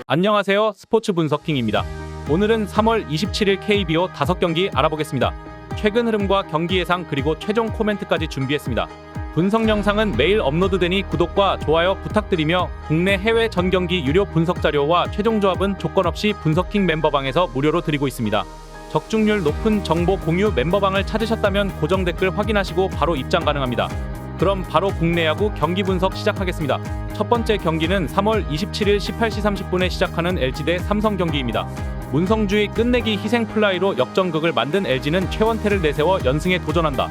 안녕하세요. 스포츠 분석킹입니다. 오늘은 3월 27일 KBO 5경기 알아보겠습니다. 최근 흐름과 경기 예상 그리고 최종 코멘트까지 준비했습니다. 분석 영상은 매일 업로드되니 구독과 좋아요 부탁드리며 국내 해외 전 경기 유료 분석 자료와 최종 조합은 조건 없이 분석킹 멤버방에서 무료로 드리고 있습니다. 적중률 높은 정보 공유 멤버방을 찾으셨다면 고정 댓글 확인하시고 바로 입장 가능합니다. 그럼 바로 국내 야구 경기 분석 시작하겠습니다. 첫 번째 경기는 3월 27일 18시 30분에 시작하는 LG 대 삼성 경기입니다. 문성주의 끝내기 희생 플라이로 역전극을 만든 LG는 최원태를 내세워 연승에 도전한다.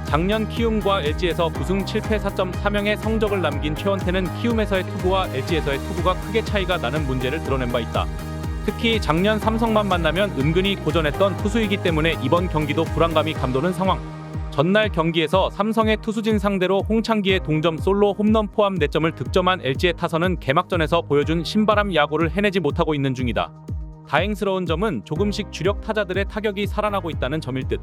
작년 키움과 LG에서 9승 7패 4.4명의 성적을 남긴 최원태는 키움에서의 투구와 LG에서의 투구가 크게 차이가 나는 문제를 드러낸 바 있다. 특히 작년 삼성만 만나면 은근히 고전했던 투수이기 때문에 이번 경기도 불안감이 감도는 상황. 전날 경기에서 삼성의 투수진 상대로 홍창기의 동점 솔로 홈런 포함 4점을 득점한 LG의 타선은 개막전에서 보여준 신바람 야구를 해내지 못하고 있는 중이다. 다행스러운 점은 조금씩 주력 타자들의 타격이 살아나고 있다는 점일 듯.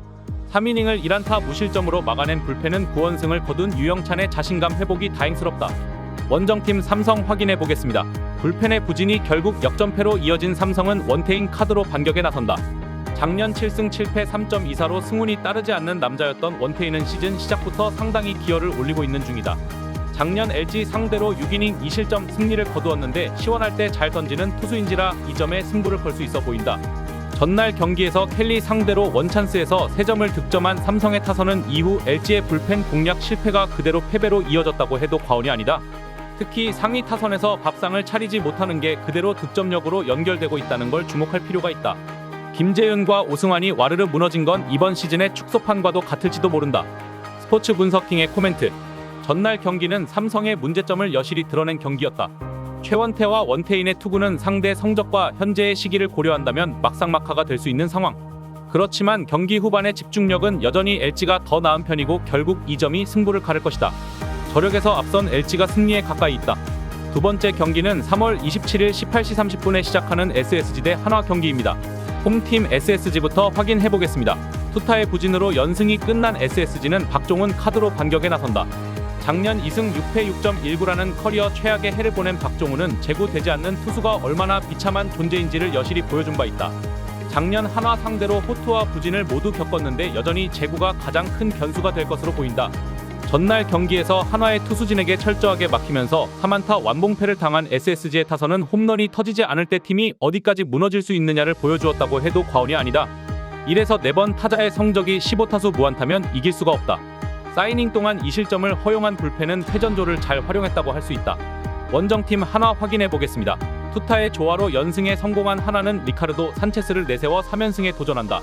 3이닝을 1안타 무실점으로 막아낸 불펜은 9원승을 거둔 유영찬의 자신감 회복이 다행스럽다. 원정팀 삼성 확인해 보겠습니다. 불펜의 부진이 결국 역전패로 이어진 삼성은 원태인 카드로 반격에 나선다. 작년 7승 7패 3.24로 승운이 따르지 않는 남자였던 원태인은 시즌 시작부터 상당히 기여를 올리고 있는 중이다. 작년 LG 상대로 6이닝 2실점 승리를 거두었는데 시원할 때 잘 던지는 투수인지라 2점에 승부를 걸 수 있어 보인다. 전날 경기에서 켈리 상대로 원찬스에서 3점을 득점한 삼성의 타선은 이후 LG의 불펜 공략 실패가 그대로 패배로 이어졌다고 해도 과언이 아니다. 특히 상위 타선에서 밥상을 차리지 못하는 게 그대로 득점력으로 연결되고 있다는 걸 주목할 필요가 있다. 김재윤과 오승환이 와르르 무너진 건 이번 시즌의 축소판과도 같을지도 모른다. 스포츠 분석킹의 코멘트. 전날 경기는 삼성의 문제점을 여실히 드러낸 경기였다. 최원태와 원태인의 투구는 상대 성적과 현재의 시기를 고려한다면 막상막하가 될 수 있는 상황. 그렇지만 경기 후반의 집중력은 여전히 LG가 더 나은 편이고 결국 2점이 승부를 가를 것이다. 저력에서 앞선 LG가 승리에 가까이 있다. 두 번째 경기는 3월 27일 18시 30분에 시작하는 SSG 대 한화 경기입니다. 홈팀 SSG부터 확인해보겠습니다. 투타의 부진으로 연승이 끝난 SSG는 박종훈 카드로 반격에 나선다. 작년 2승 6패 6.19라는 커리어 최악의 해를 보낸 박종훈은 제구되지 않는 투수가 얼마나 비참한 존재인지를 여실히 보여준 바 있다. 작년 한화 상대로 호투와 부진을 모두 겪었는데 여전히 제구가 가장 큰 변수가 될 것으로 보인다. 전날 경기에서 한화의 투수진에게 철저하게 막히면서 3안타 완봉패를 당한 SSG의 타선은 홈런이 터지지 않을 때 팀이 어디까지 무너질 수 있느냐를 보여주었다고 해도 과언이 아니다. 1에서 4번 타자의 성적이 15타수 무안타면 이길 수가 없다. 사이닝 동안 2실점을 허용한 불펜은 회전조를 잘 활용했다고 할 수 있다. 원정팀 한화 확인해 보겠습니다. 투타의 조화로 연승에 성공한 한화는 리카르도 산체스를 내세워 3연승에 도전한다.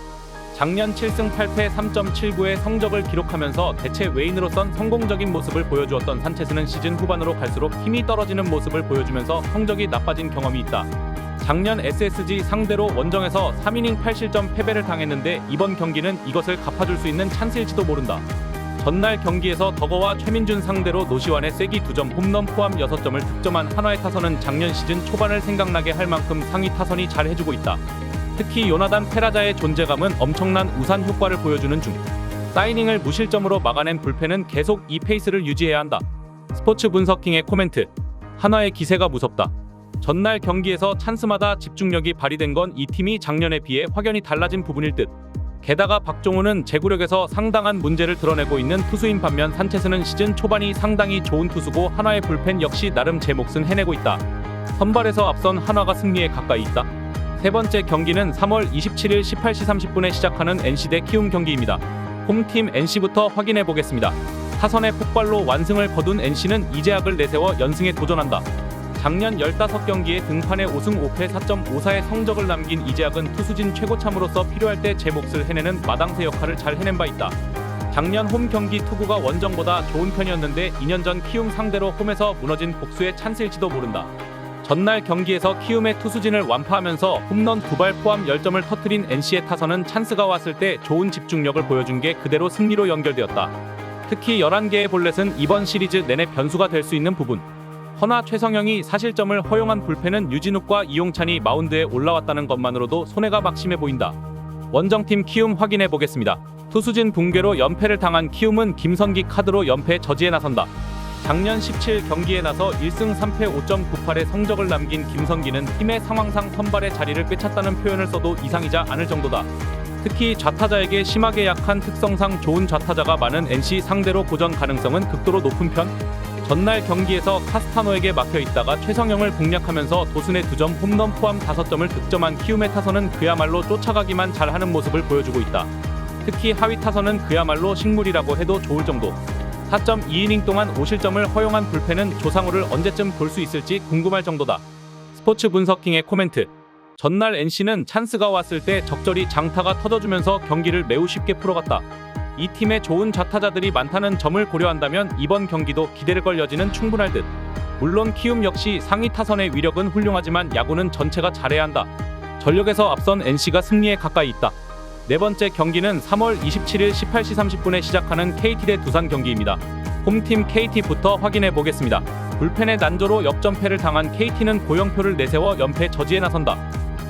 작년 7승 8패 3.79의 성적을 기록하면서 대체 외인으로선 성공적인 모습을 보여주었던 산체스는 시즌 후반으로 갈수록 힘이 떨어지는 모습을 보여주면서 성적이 나빠진 경험이 있다. 작년 SSG 상대로 원정에서 3이닝 8실점 패배를 당했는데 이번 경기는 이것을 갚아줄 수 있는 찬스일지도 모른다. 전날 경기에서 덕어와 최민준 상대로 노시환의 쐐기 2점 홈런 포함 6점을 득점한 한화의 타선은 작년 시즌 초반을 생각나게 할 만큼 상위 타선이 잘 해주고 있다. 특히 요나단 페라자의 존재감은 엄청난 우산 효과를 보여주는 중. 사이닝을 무실점으로 막아낸 불펜은 계속 이 페이스를 유지해야 한다. 스포츠 분석킹의 코멘트. 한화의 기세가 무섭다. 전날 경기에서 찬스마다 집중력이 발휘된 건 이 팀이 작년에 비해 확연히 달라진 부분일 듯. 게다가 박종훈은 제구력에서 상당한 문제를 드러내고 있는 투수인 반면 산체스는 시즌 초반이 상당히 좋은 투수고 한화의 불펜 역시 나름 제 몫은 해내고 있다. 선발에서 앞선 한화가 승리에 가까이 있다. 세 번째 경기는 3월 27일 18시 30분에 시작하는 NC 대 키움 경기입니다. 홈팀 NC부터 확인해 보겠습니다. 타선의 폭발로 완승을 거둔 NC는 이재학을 내세워 연승에 도전한다. 작년 15경기에 등판에 5승 5패 4.54의 성적을 남긴 이재학은 투수진 최고참으로서 필요할 때 제 몫을 해내는 마당새 역할을 잘 해낸 바 있다. 작년 홈 경기 투구가 원정보다 좋은 편이었는데 2년 전 키움 상대로 홈에서 무너진 복수의 찬스일지도 모른다. 전날 경기에서 키움의 투수진을 완파하면서 홈런 2발 포함 10점을 터뜨린 NC의 타선은 찬스가 왔을 때 좋은 집중력을 보여준 게 그대로 승리로 연결되었다. 특히 11개의 볼넷은 이번 시리즈 내내 변수가 될 수 있는 부분. 허나 최성영이 사실점을 허용한 불펜은 유진욱과 이용찬이 마운드에 올라왔다는 것만으로도 손해가 막심해 보인다. 원정팀 키움 확인해 보겠습니다. 투수진 붕괴로 연패를 당한 키움은 김선기 카드로 연패 저지에 나선다. 작년 17 경기에 나서 1승 3패 5.98의 성적을 남긴 김성기는 팀의 상황상 선발의 자리를 꿰찼다는 표현을 써도 이상이자 않을 정도다. 특히 좌타자에게 심하게 약한 특성상 좋은 좌타자가 많은 NC 상대로 고전 가능성은 극도로 높은 편. 전날 경기에서 카스타노에게 막혀 있다가 최성영을 공략하면서 도순의 2점 홈런 포함 5점을 득점한 키움의 타선은 그야말로 쫓아가기만 잘하는 모습을 보여주고 있다. 특히 하위 타선은 그야말로 식물이라고 해도 좋을 정도. 4.2이닝 동안 5실점을 허용한 불펜은 조상우를 언제쯤 볼 수 있을지 궁금할 정도다. 스포츠 분석킹의 코멘트. 전날 NC는 찬스가 왔을 때 적절히 장타가 터져주면서 경기를 매우 쉽게 풀어갔다. 이 팀에 좋은 좌타자들이 많다는 점을 고려한다면 이번 경기도 기대를 걸 여지는 충분할 듯. 물론 키움 역시 상위 타선의 위력은 훌륭하지만 야구는 전체가 잘해야 한다. 전력에서 앞선 NC가 승리에 가까이 있다. 네 번째 경기는 3월 27일 18시 30분에 시작하는 KT 대 두산 경기입니다. 홈팀 KT부터 확인해 보겠습니다. 불펜의 난조로 역전패를 당한 KT는 고영표를 내세워 연패 저지에 나선다.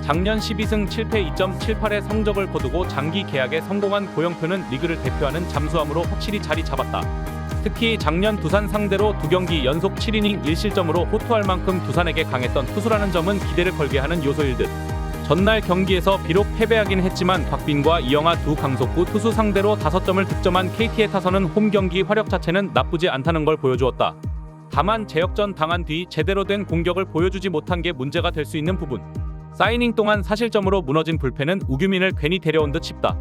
작년 12승 7패 2.78의 성적을 거두고 장기 계약에 성공한 고영표는 리그를 대표하는 잠수함으로 확실히 자리 잡았다. 특히 작년 두산 상대로 2경기 연속 7이닝 1실점으로 호투할 만큼 두산에게 강했던 투수라는 점은 기대를 걸게 하는 요소일 듯. 전날 경기에서 비록 패배하긴 했지만 박빈과 이영하 두 강속구 투수 상대로 5점을 득점한 KT의 타선은 홈경기 화력 자체는 나쁘지 않다는 걸 보여주었다. 다만 재역전 당한 뒤 제대로 된 공격을 보여주지 못한 게 문제가 될 수 있는 부분. 사이닝 동안 사실점으로 무너진 불펜은 우규민을 괜히 데려온 듯 싶다.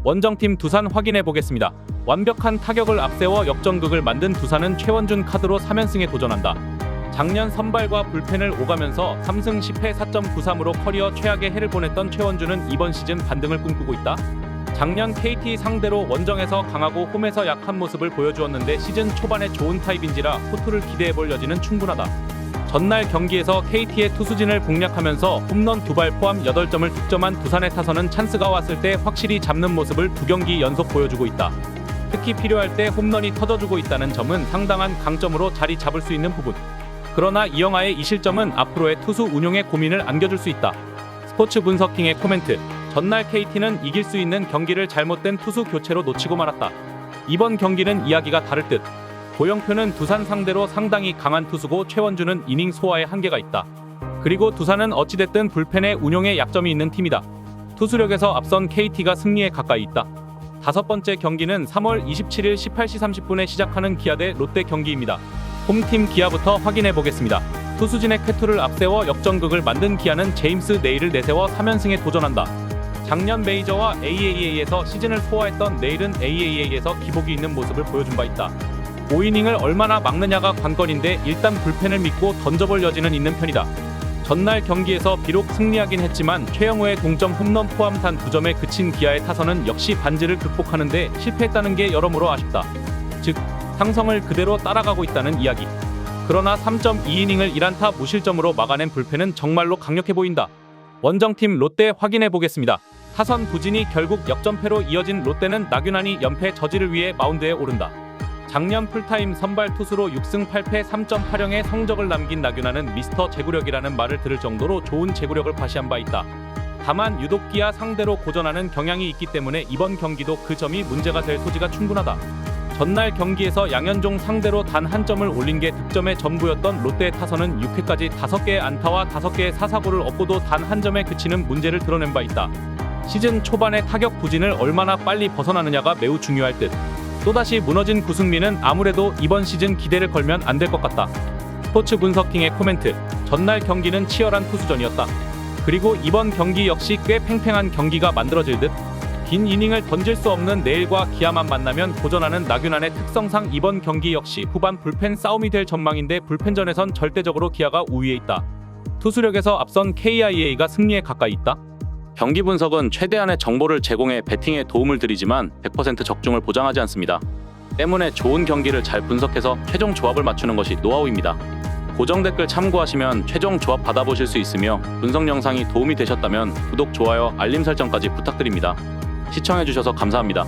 원정팀 두산 확인해 보겠습니다. 완벽한 타격을 앞세워 역전극을 만든 두산은 최원준 카드로 3연승에 도전한다. 작년 선발과 불펜을 오가면서 3승 10패 4.93으로 커리어 최악의 해를 보냈던 최원준은 이번 시즌 반등을 꿈꾸고 있다. 작년 KT 상대로 원정에서 강하고 홈에서 약한 모습을 보여주었는데 시즌 초반에 좋은 타입인지라 호투를 기대해볼 여지는 충분하다. 전날 경기에서 KT의 투수진을 공략하면서 홈런 2발 포함 8점을 득점한 두산의 타선은 찬스가 왔을 때 확실히 잡는 모습을 2경기 연속 보여주고 있다. 특히 필요할 때 홈런이 터져주고 있다는 점은 상당한 강점으로 자리 잡을 수 있는 부분. 그러나 이영하의 이 실점은 앞으로의 투수 운용에 고민을 안겨줄 수 있다. 스포츠 분석킹의 코멘트. 전날 KT는 이길 수 있는 경기를 잘못된 투수 교체로 놓치고 말았다. 이번 경기는 이야기가 다를 듯. 고영표는 두산 상대로 상당히 강한 투수고 최원준은 이닝 소화에 한계가 있다. 그리고 두산은 어찌됐든 불펜의 운용에 약점이 있는 팀이다. 투수력에서 앞선 KT가 승리에 가까이 있다. 다섯 번째 경기는 3월 27일 18시 30분에 시작하는 기아 대 롯데 경기입니다. 홈팀 기아부터 확인해 보겠습니다. 투수진의 쾌투를 앞세워 역전극을 만든 기아는 제임스 네일을 내세워 3연승에 도전한다. 작년 메이저와 AAA에서 시즌을 소화했던 네일은 AAA에서 기복이 있는 모습을 보여준 바 있다. 5이닝을 얼마나 막느냐가 관건인데 일단 불펜을 믿고 던져볼 여지는 있는 편이다. 전날 경기에서 비록 승리하긴 했지만 최영우의 동점 홈런 포함 단 2점에 그친 기아의 타선은 역시 반지를 극복하는데 실패했다는 게 여러모로 아쉽다. 즉 상성을 그대로 따라가고 있다는 이야기. 그러나 3.2이닝을 1안타 무실점으로 막아낸 불펜은 정말로 강력해 보인다. 원정팀 롯데 확인해 보겠습니다. 타선 부진이 결국 역전패로 이어진 롯데는 나균환이 연패 저지를 위해 마운드에 오른다. 작년 풀타임 선발 투수로 6승 8패 3.80의 성적을 남긴 나균환은 미스터 제구력이라는 말을 들을 정도로 좋은 제구력을 과시한 바 있다. 다만 유독 기아 상대로 고전하는 경향이 있기 때문에 이번 경기도 그 점이 문제가 될 소지가 충분하다. 전날 경기에서 양현종 상대로 단 한 점을 올린 게 득점의 전부였던 롯데의 타선은 6회까지 5개의 안타와 5개의 사사구를 얻고도 단 한 점에 그치는 문제를 드러낸 바 있다. 시즌 초반의 타격 부진을 얼마나 빨리 벗어나느냐가 매우 중요할 듯. 또다시 무너진 구승민은 아무래도 이번 시즌 기대를 걸면 안 될 것 같다. 스포츠 분석킹의 코멘트. 전날 경기는 치열한 투수전이었다. 그리고 이번 경기 역시 꽤 팽팽한 경기가 만들어질 듯. 긴 이닝을 던질 수 없는 네일과 기아만 만나면 고전하는 나균환의 특성상 이번 경기 역시 후반 불펜 싸움이 될 전망인데 불펜전에선 절대적으로 기아가 우위에 있다. 투수력에서 앞선 KIA가 승리에 가까이 있다. 경기 분석은 최대한의 정보를 제공해 배팅에 도움을 드리지만 100% 적중을 보장하지 않습니다. 때문에 좋은 경기를 잘 분석해서 최종 조합을 맞추는 것이 노하우입니다. 고정 댓글 참고하시면 최종 조합 받아보실 수 있으며 분석 영상이 도움이 되셨다면 구독, 좋아요, 알림 설정까지 부탁드립니다. 시청해주셔서 감사합니다.